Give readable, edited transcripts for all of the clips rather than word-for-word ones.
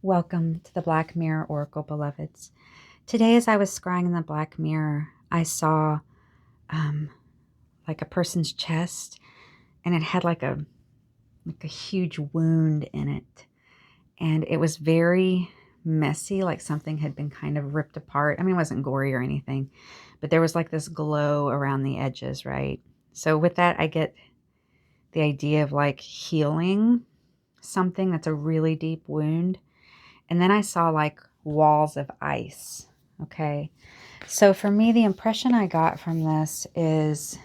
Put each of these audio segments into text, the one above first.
Welcome to the Black Mirror Oracle, beloveds. Today, as I was scrying in the Black Mirror, I saw like a person's chest, and it had like a huge wound in it, and it was very messy, like something had been kind of ripped apart. I mean, it wasn't gory or anything, but there was like this glow around the edges, right? So with that, I get the idea of like healing something that's a really deep wound. And then I saw like walls of ice. Okay. So for me, the impression I got from this is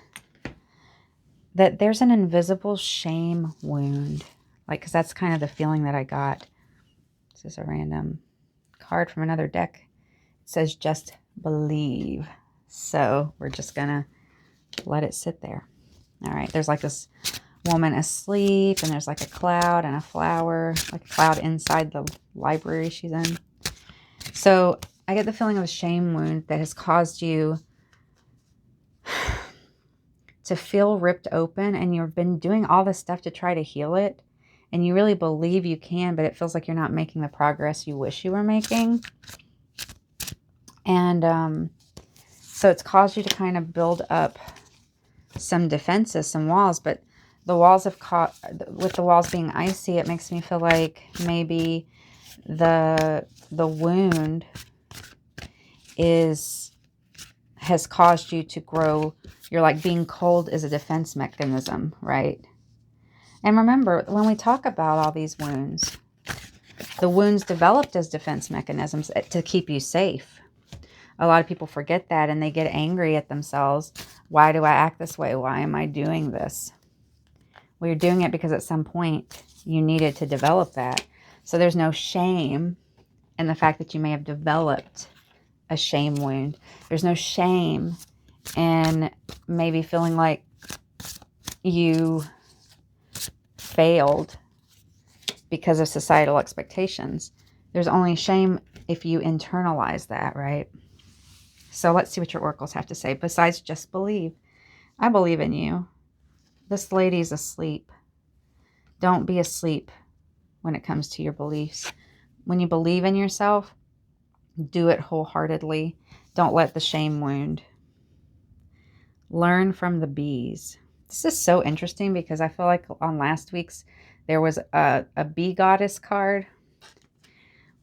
that there's an invisible shame wound. Like, because that's kind of the feeling that I got. This is a random card from another deck. It says just believe. So we're just going to let it sit there. All right. There's like this woman asleep, and there's like a cloud and a flower, like a cloud inside the library she's in. So I get the feeling of a shame wound that has caused you to feel ripped open, and you've been doing all this stuff to try to heal it, and you really believe you can, but it feels like you're not making the progress you wish you were making. And so it's caused you to kind of build up some defenses, some walls, but the walls have caught, with the walls being icy, it makes me feel like maybe the wound has caused you to grow. You're like, being cold is a defense mechanism, right? And remember, when we talk about all these wounds, the wounds developed as defense mechanisms to keep you safe. A lot of people forget that, and they get angry at themselves. Why do I act this way? Why am I doing this? Well, you're doing it because at some point you needed to develop that. So there's no shame in the fact that you may have developed a shame wound. There's no shame in maybe feeling like you failed because of societal expectations. There's only shame if you internalize that, right? So let's see what your oracles have to say. Besides just believe. I believe in you. This lady's asleep. Don't be asleep when it comes to your beliefs. When you believe in yourself, do it wholeheartedly. Don't let the shame wound. Learn from the bees. This is so interesting because I feel like on last week's there was a bee goddess card.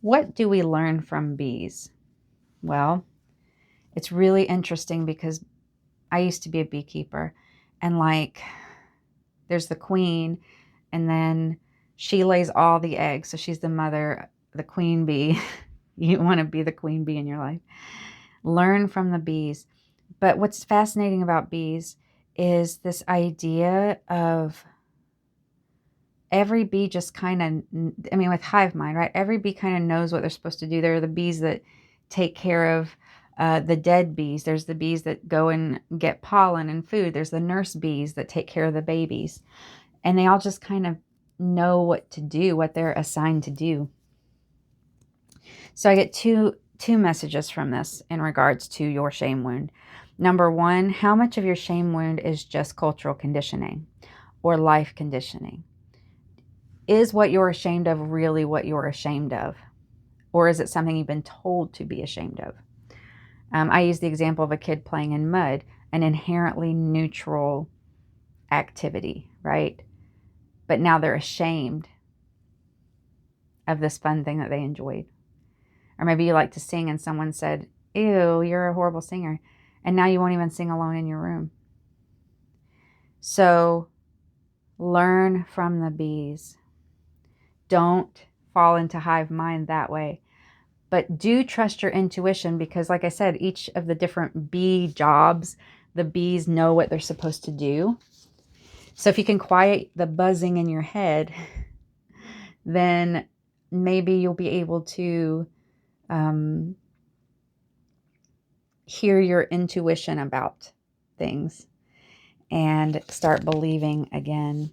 What do we learn from bees? Well, it's really interesting because I used to be a beekeeper, and like there's the queen, and then she lays all the eggs. So she's the mother, the queen bee. You want to be the queen bee in your life. Learn from the bees. But what's fascinating about bees is this idea of every bee just kind of, I mean, with hive mind, right? Every bee kind of knows what they're supposed to do. There are the bees that take care of the dead bees. There's the bees that go and get pollen and food. There's the nurse bees that take care of the babies. And they all just kind of know what to do, what they're assigned to do. So I get two messages from this in regards to your shame wound. Number one, how much of your shame wound is just cultural conditioning or life conditioning? Is what you're ashamed of really what you're ashamed of? Or is it something you've been told to be ashamed of? I use the example of a kid playing in mud, an inherently neutral activity, right? But now they're ashamed of this fun thing that they enjoyed. Or maybe you like to sing and someone said, ew, you're a horrible singer. And now you won't even sing alone in your room. So learn from the bees. Don't fall into hive mind that way. But do trust your intuition because, like I said, each of the different bee jobs, the bees know what they're supposed to do. So if you can quiet the buzzing in your head, then maybe you'll be able to hear your intuition about things and start believing again.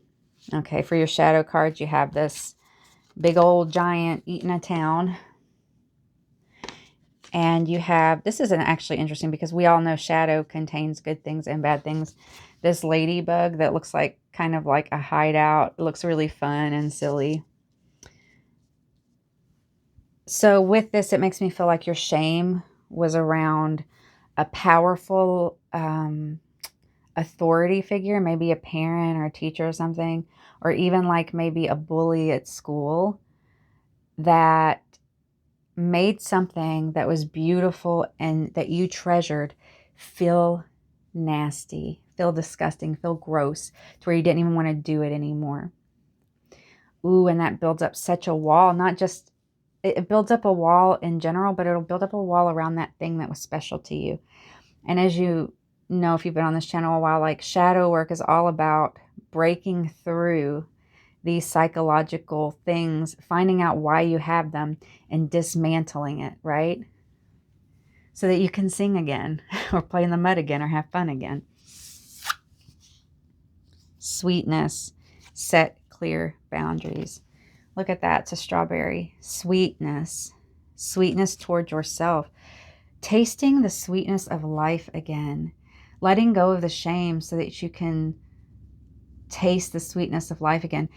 Okay, for your shadow cards, you have this big old giant eating a town. And you have, this isn't actually interesting because we all know shadow contains good things and bad things. This ladybug that looks like kind of like a hideout. It looks really fun and silly. So with this, it makes me feel like your shame was around a powerful authority figure, maybe a parent or a teacher or something, or even like maybe a bully at school that made something that was beautiful and that you treasured feel nasty, feel disgusting, feel gross, to where you didn't even want to do it anymore. Ooh, and that builds up such a wall, not just, it builds up a wall in general, but it'll build up a wall around that thing that was special to you. And as you know, if you've been on this channel a while, like shadow work is all about breaking through these psychological things, finding out why you have them and dismantling it, right? So that you can sing again or play in the mud again or have fun again. Sweetness, set clear boundaries. Look at that. It's a strawberry. Sweetness. Sweetness toward yourself. Tasting the sweetness of life again. Letting go of the shame so that you can taste the sweetness of life again.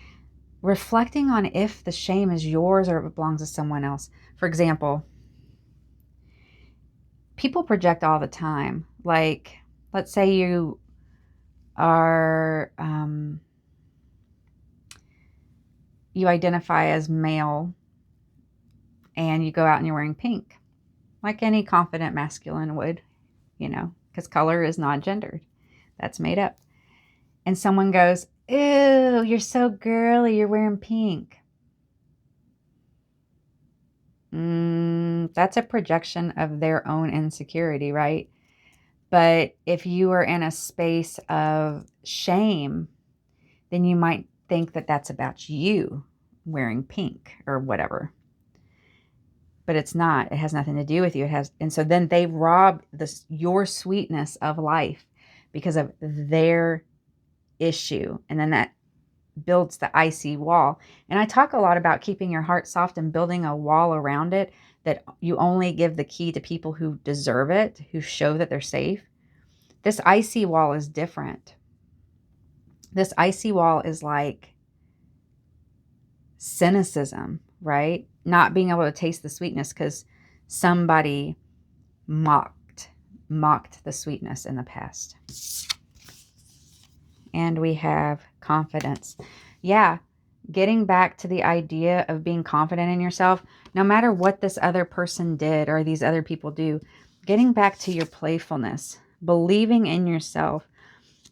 Reflecting on if the shame is yours or if it belongs to someone else. For example, people project all the time. Like, let's say you are, you identify as male and you go out and you're wearing pink, like any confident masculine would, you know, because color is not gendered. That's made up. And someone goes, ew, you're so girly, you're wearing pink. That's a projection of their own insecurity, right? But if you are in a space of shame, then you might think that that's about you wearing pink or whatever. But it's not. It has nothing to do with you. It has, and so then they rob your sweetness of life because of their issue. And then that builds the icy wall. And I talk a lot about keeping your heart soft and building a wall around it, that you only give the key to people who deserve it, who show that they're safe. This icy wall is different. This icy wall is like cynicism, right? Not being able to taste the sweetness because somebody mocked the sweetness in the past. And we have confidence. Yeah, getting back to the idea of being confident in yourself, no matter what this other person did or these other people do, getting back to your playfulness, believing in yourself.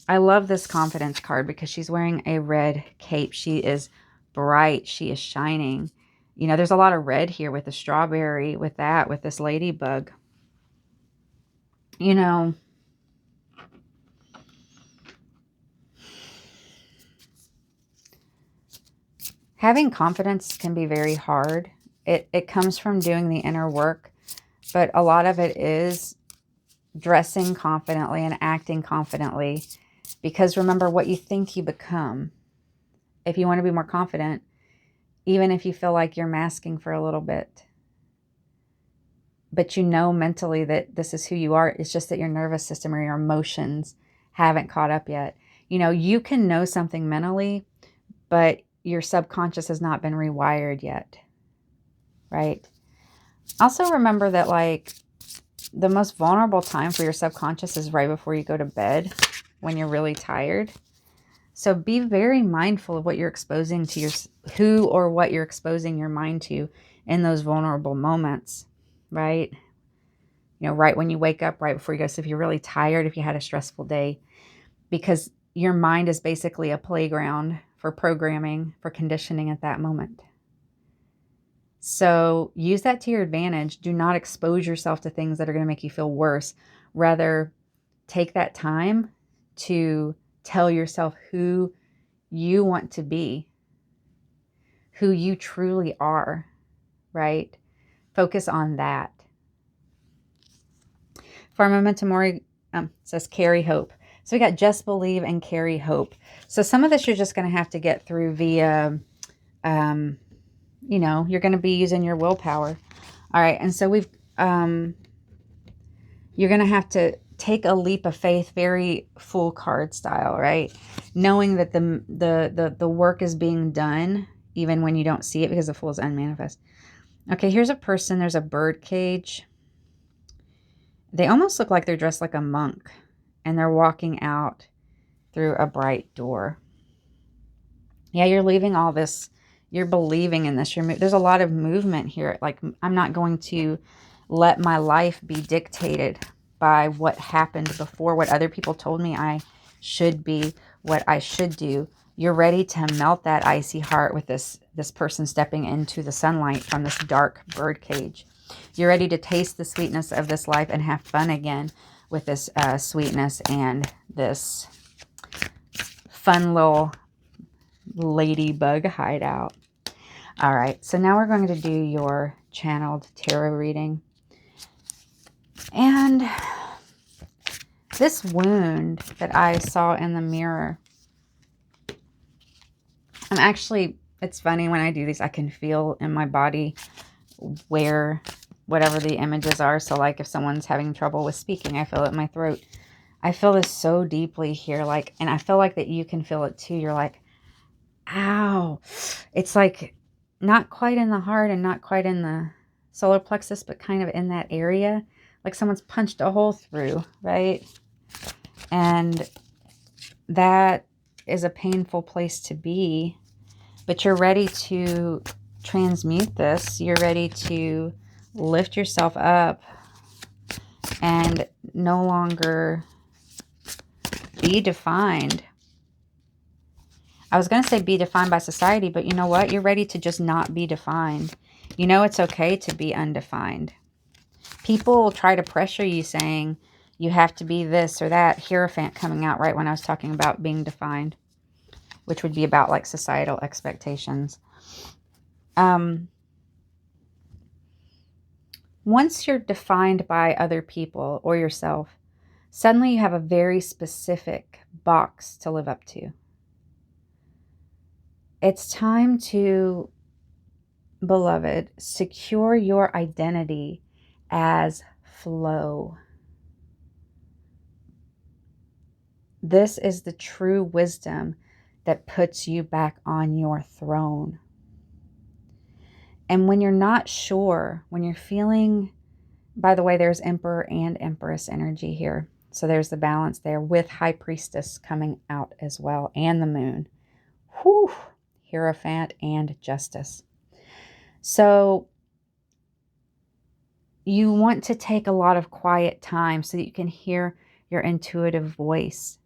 I love this confidence card because she's wearing a red cape. She is bright. She is shining. You know, there's a lot of red here with the strawberry, with that, with this ladybug. You know, having confidence can be very hard. It comes from doing the inner work, but a lot of it is dressing confidently and acting confidently. Because remember, what you think you become. If you want to be more confident, even if you feel like you're masking for a little bit, but you know mentally that this is who you are, it's just that your nervous system or your emotions haven't caught up yet. You know, you can know something mentally, but your subconscious has not been rewired yet, right? Also remember that, like, the most vulnerable time for your subconscious is right before you go to bed, when you're really tired. So be very mindful of what you're exposing to who or what you're exposing your mind to in those vulnerable moments, right? You know, right when you wake up, right before you go. So if you're really tired, if you had a stressful day, because your mind is basically a playground for programming, for conditioning at that moment. So use that to your advantage. Do not expose yourself to things that are going to make you feel worse. Rather, take that time to tell yourself who you want to be, who you truly are, right? Focus on that. For Memento Mori, says carry hope. So we got just believe and carry hope. So some of this you're just going to have to get through via, you know, you're going to be using your willpower. All right. And so you're going to have to take a leap of faith, very full card style, right? Knowing that the work is being done, even when you don't see it, because the Fool is unmanifest. Okay, here's a person. There's a bird cage. They almost look like they're dressed like a monk, and they're walking out through a bright door. Yeah, you're leaving all this. You're believing in this. There's a lot of movement here. Like, I'm not going to let my life be dictated by what happened before, what other people told me I should be, what I should do. You're ready to melt that icy heart with this person stepping into the sunlight from this dark bird cage. You're ready to taste the sweetness of this life and have fun again with this sweetness and this fun little ladybug hideout. All right, so now we're going to do your channeled tarot reading. And this wound that I saw in the mirror, it's funny when I do these, I can feel in my body where whatever the images are. So like if someone's having trouble with speaking, I feel it in my throat. I feel this so deeply here, like, and I feel like that you can feel it too. You're like, ow. It's like not quite in the heart and not quite in the solar plexus, but kind of in that area, like someone's punched a hole through, right? And that is a painful place to be, but you're ready to transmute this. You're ready to lift yourself up and no longer be defined. I was going to say be defined by society, but you know what? You're ready to just not be defined. You know it's okay to be undefined. People will try to pressure you saying you have to be this or that. Hierophant coming out right when I was talking about being defined, which would be about like societal expectations. Once you're defined by other people or yourself, suddenly you have a very specific box to live up to. It's time to, beloved, secure your identity as flow. This is the true wisdom that puts you back on your throne. And when you're not sure, when you're feeling, by the way, there's Emperor and Empress energy here. So there's the balance there with High Priestess coming out as well, and the Moon. Whew, Hierophant and Justice. So you want to take a lot of quiet time so that you can hear your intuitive voice.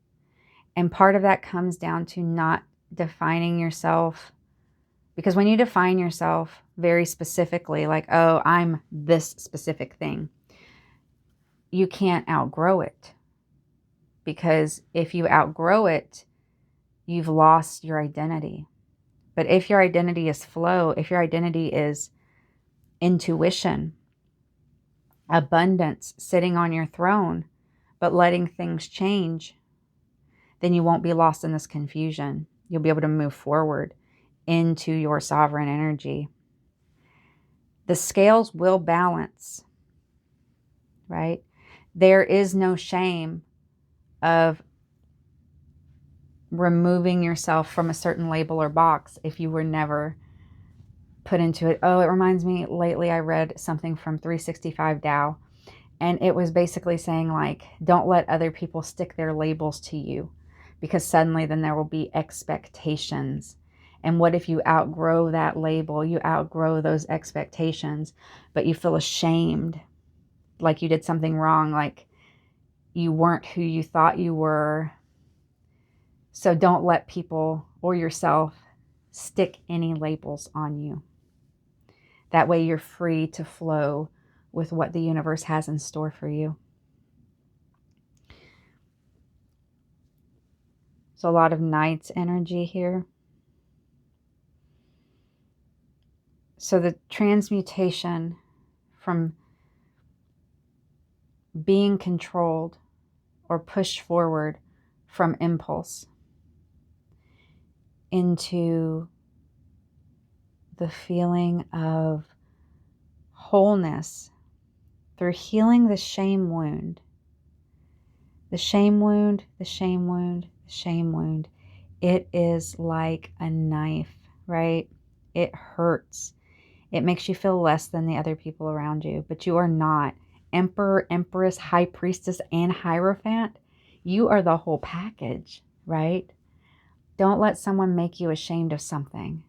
And part of that comes down to not defining yourself. Because when you define yourself very specifically, like, oh, I'm this specific thing, you can't outgrow it. Because if you outgrow it, you've lost your identity. But if your identity is flow, if your identity is intuition, abundance, sitting on your throne, but letting things change, then you won't be lost in this confusion. You'll be able to move forward into your sovereign energy. The scales will balance, right? There is no shame of removing yourself from a certain label or box if you were never put into it. Oh, it reminds me, lately I read something from 365 Tao, and it was basically saying, like, don't let other people stick their labels to you, because suddenly then there will be expectations. And what if you outgrow that label, you outgrow those expectations, but you feel ashamed, like you did something wrong, like you weren't who you thought you were. So don't let people or yourself stick any labels on you. That way you're free to flow with what the universe has in store for you. So a lot of Knight's energy here. So the transmutation from being controlled or pushed forward from impulse into the feeling of wholeness through healing the shame wound. The shame wound, the shame wound, the shame wound. It is like a knife, right? It hurts. It makes you feel less than the other people around you, but you are not. Emperor, Empress, High Priestess, and Hierophant, you are the whole package, right? Don't let someone make you ashamed of something.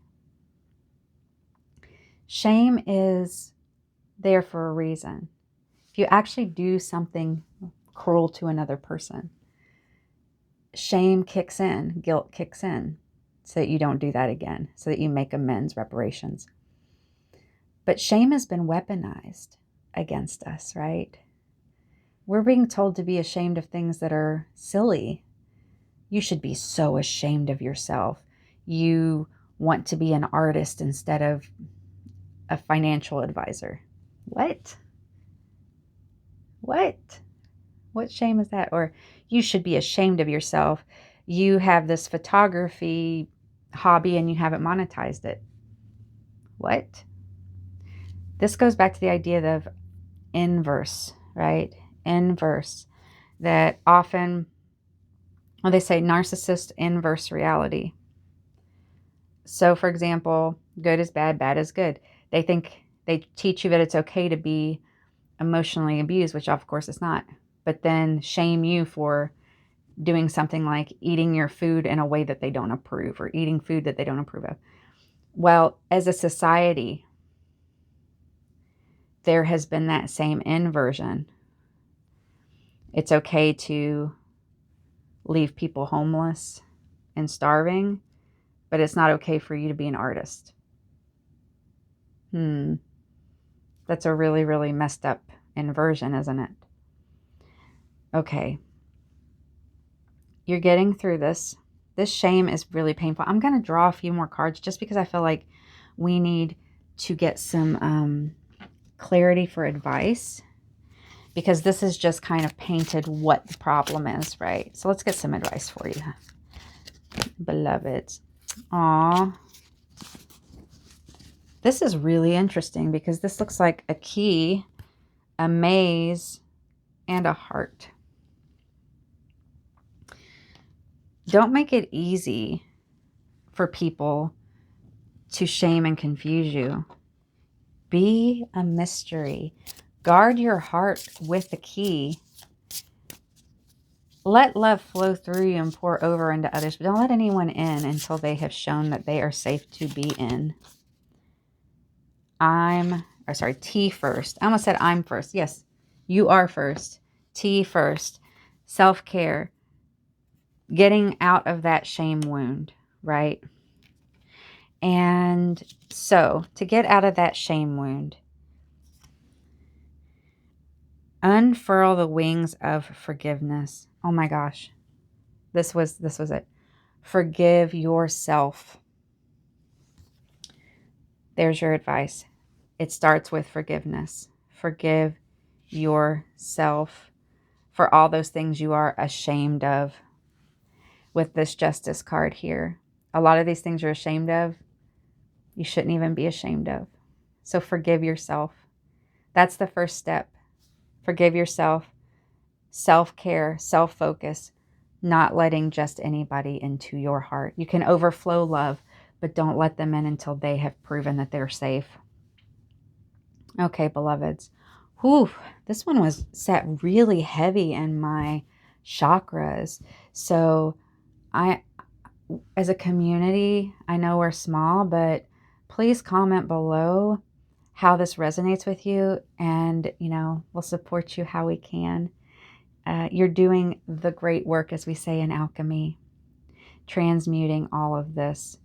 Shame is there for a reason. If you actually do something cruel to another person, shame kicks in, guilt kicks in, so that you don't do that again, so that you make amends, reparations. But shame has been weaponized against us, right? We're being told to be ashamed of things that are silly. You should be so ashamed of yourself. You want to be an artist instead of a financial advisor. What? What shame is that? Or you should be ashamed of yourself. You have this photography hobby and you haven't monetized it. What? This goes back to the idea of inverse, right? Inverse. That often, well, they say narcissist inverse reality. So, for example, good is bad, bad is good. They teach you that it's okay to be emotionally abused, which of course it's not, but then shame you for doing something like eating your food in a way that they don't approve or eating food that they don't approve of. Well, as a society, there has been that same inversion. It's okay to leave people homeless and starving, but it's not okay for you to be an artist. That's a really, really messed up inversion, isn't it? Okay. You're getting through this. This shame is really painful. I'm going to draw a few more cards just because I feel like we need to get some clarity for advice, because this is just kind of painted what the problem is, right? So let's get some advice for you, beloveds. Aw. This is really interesting because this looks like a key, a maze, and a heart. Don't make it easy for people to shame and confuse you. Be a mystery. Guard your heart with the key. Let love flow through you and pour over into others, but don't let anyone in until they have shown that they are safe to be in. T first. I almost said I'm first. Yes, you are first. T first. Self-care. Getting out of that shame wound, right? And so, to get out of that shame wound, unfurl the wings of forgiveness. Oh my gosh. This was it. Forgive yourself. There's your advice. It starts with forgiveness. Forgive yourself for all those things you are ashamed of. With this justice card here, a lot of these things you're ashamed of, you shouldn't even be ashamed of. So forgive yourself. That's the first step. Forgive yourself. Self-care, self-focus, not letting just anybody into your heart. You can overflow love, but don't let them in until they have proven that they're safe. Okay, beloveds. Whew, this one was set really heavy in my chakras. So as a community, I know we're small, but please comment below how this resonates with you, and we'll support you how we can. You're doing the great work, as we say in alchemy, transmuting all of this.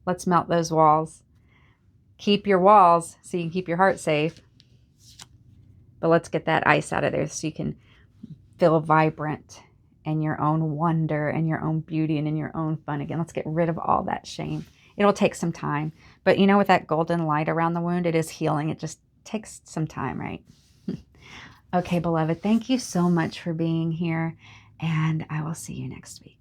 Let's melt those walls. Keep your walls so you can keep your heart safe, but let's get that ice out of there so you can feel vibrant and your own wonder and your own beauty and in your own fun again. Let's get rid of all that shame. It'll take some time, but with that golden light around the wound, it is healing. It just takes some time, right? Okay, beloved, thank you so much for being here, and I will see you next week.